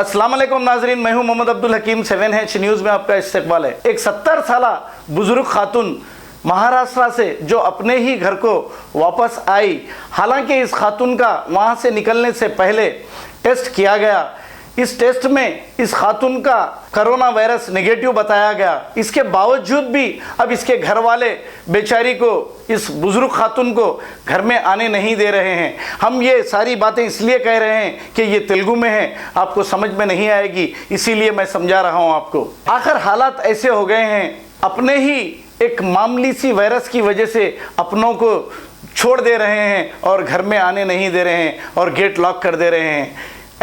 अस्सलाम वालेकुम नाजरीन, मैं हूं मोहम्मद अब्दुल हकीम। 7H न्यूज़ में आपका इस्तकबाल है। एक 70 साला बुजुर्ग खातून महाराष्ट्र से जो अपने ही घर को वापस आई, हालांकि इस खातून का वहां से निकलने से पहले टेस्ट किया गया। इस टेस्ट में इस खातून का कोरोना वायरस नेगेटिव बताया गया। इसके बावजूद भी अब इसके घर वाले बेचारी को, इस बुजुर्ग खातून को घर में आने नहीं दे रहे हैं। हम ये सारी बातें इसलिए कह रहे हैं कि ये तेलुगु में है, आपको समझ में नहीं आएगी, इसीलिए मैं समझा रहा हूँ आपको। आखिर हालात ऐसे हो गए हैं, अपने ही एक मामूली सी वायरस की वजह से अपनों को छोड़ दे रहे हैं और घर में आने नहीं दे रहे हैं और गेट लॉक कर दे रहे हैं।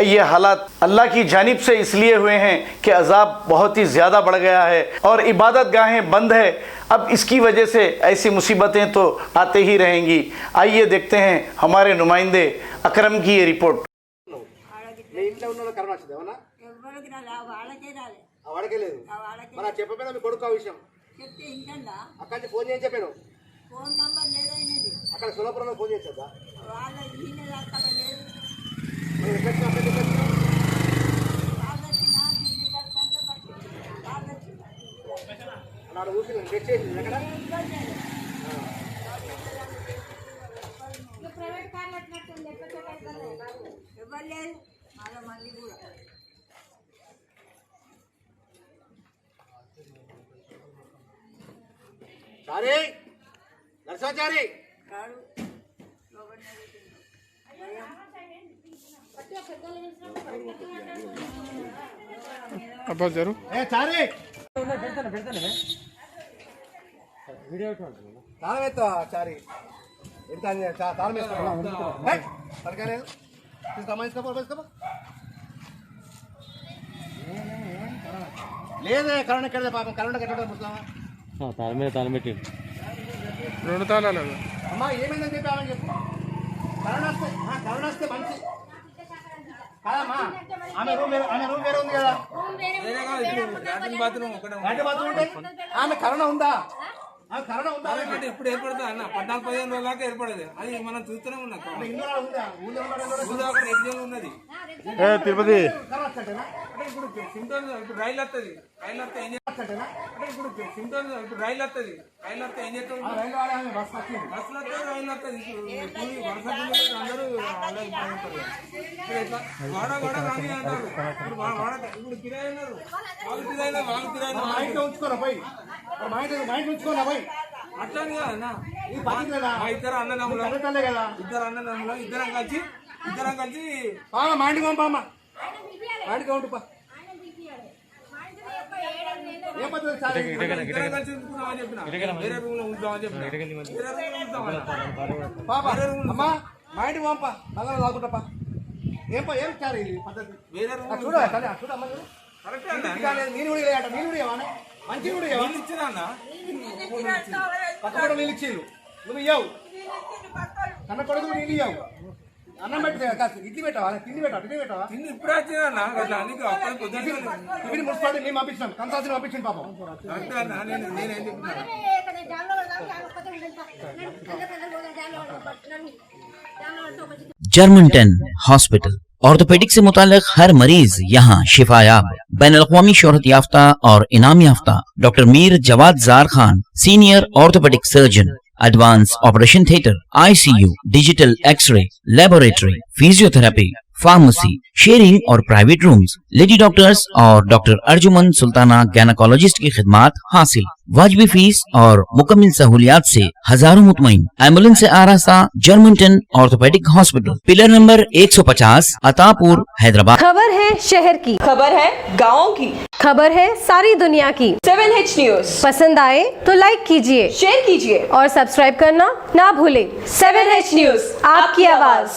ये हालात अल्लाह की जानिब से इसलिए हुए हैं कि अजाब बहुत ही ज़्यादा बढ़ गया है और इबादत गाहें बंद है। अब इसकी वजह से ऐसी मुसीबतें तो आते ही रहेंगी। आइए देखते हैं हमारे नुमाइंदे अकरम की ये रिपोर्ट। చారి నర్సాచారి అబ్బా జరు ఏ చారి తాళం ఎత్తా చారి ఎంత తాళం వేసుకో పడకలేదు తీసుకోమా లేదే కరోనా ఎక్కడ పాపం కరోనా ఎక్కడ ముస్తామా తాళం పెట్టి రెండు తాళాలు అమ్మా ఏమైందని చెప్పామని చెప్పు. కరోనా వస్తే మంచి కాదమ్మా, ఆమె రూమ్ వేరే ఉంది కదా, బాత్రూమ్ ఉంటే ఆమె కరోనా ఉందా? ఆమె కరోనా ఉందా? ఎప్పుడు ఏర్పడుతుంది అన్న 14-15 రోజుల దాకా ఏర్పడదు. అది మనం చూస్తూనే ఉన్నాం. ఉన్నది తిరుపతి ఇప్పుడు సిమ్టమ్స్, ఇప్పుడు రైలు వస్తుంది, రైలు వస్తే ఏం చేస్తాడు, ఇప్పుడు సిమ్టమ్స్, ఇప్పుడు రైలు వస్తుంది, రైలు వస్తే ఏం చేస్తాడు, బస్సులు వస్తే రైలు వస్తుంది. వరుస అందరూ వాడ రాని అంటారు. ఇప్పుడు కిరాయి ఉన్నారు, వాళ్ళు కిరాయి ఉంచుకోరా పోయి, మా ఇంటి ఉంచుకోరా పోయి. అట్లానే కదా ఇద్దరు అన్నదమ్ములు, కదా ఇద్దరం కలిసి మా ఇంటికి పంపమ్మా, మా ఇంటికి ఉంటుపా. ఏం పద్ధతి సార్? వేరే రూమ్ లో ఉంటామని పాపా అమ్మా మా ఇంటికి పంప, అలా లాగుంటా. ఏం సార్ ఇది పద్ధతి? వేరే రూమ్ చూడమ్మా, నేను కూడా మంచి కూడా ఇచ్చినా అన్న, పక్క కూడా నీళ్ళు ఇచ్చేరు, నువ్వు ఇయ్యావు. కన్న కొడుకు నీళ్ళు ఇయ్యావు. అన్నం పెట్టి ఇడ్లీ పెట్టావా, తిండి పెట్టావా? తిండి ఇప్పుడు వచ్చినా టిఫిన్ మున్సిపాలిటీ మేము పంపించినాం, కన్సాల్సిన పంపించింది పాపం. నేనేం చెప్తున్నా, जर्मनटन हॉस्पिटल ऑर्थोपेडिक से मुताल्लिक हर मरीज यहाँ शिफायाब। बैनुल-अक़वामी शोहरत याफ्ता और इनाम याफ्ता doctor Mir Jawad Zar Khan, senior orthopaedic surgeon, advance operation theatre, ICU, digital X-ray, laboratory, physiotherapy, pharmacy, sharing और प्राइवेट रूम्स, लेडी डॉक्टर्स और डॉक्टर अर्जुमन सुल्ताना गैनकोलॉजिस्ट की खिदमात हासिल। वाजबी फीस और मुकम्मल सहूलियात से हजारों मुतमईन। एम्बुलेंस से आरास्ता Germanton orthopaedic hospital, pillar number 150, Attapur, Hyderabad. खबर है शहर की, खबर है गाँव की, खबर है सारी दुनिया की। 7H न्यूज पसंद आए तो लाइक कीजिए, शेयर कीजिए और सब्सक्राइब करना ना भूले। 7H न्यूज, आपकी आवाज।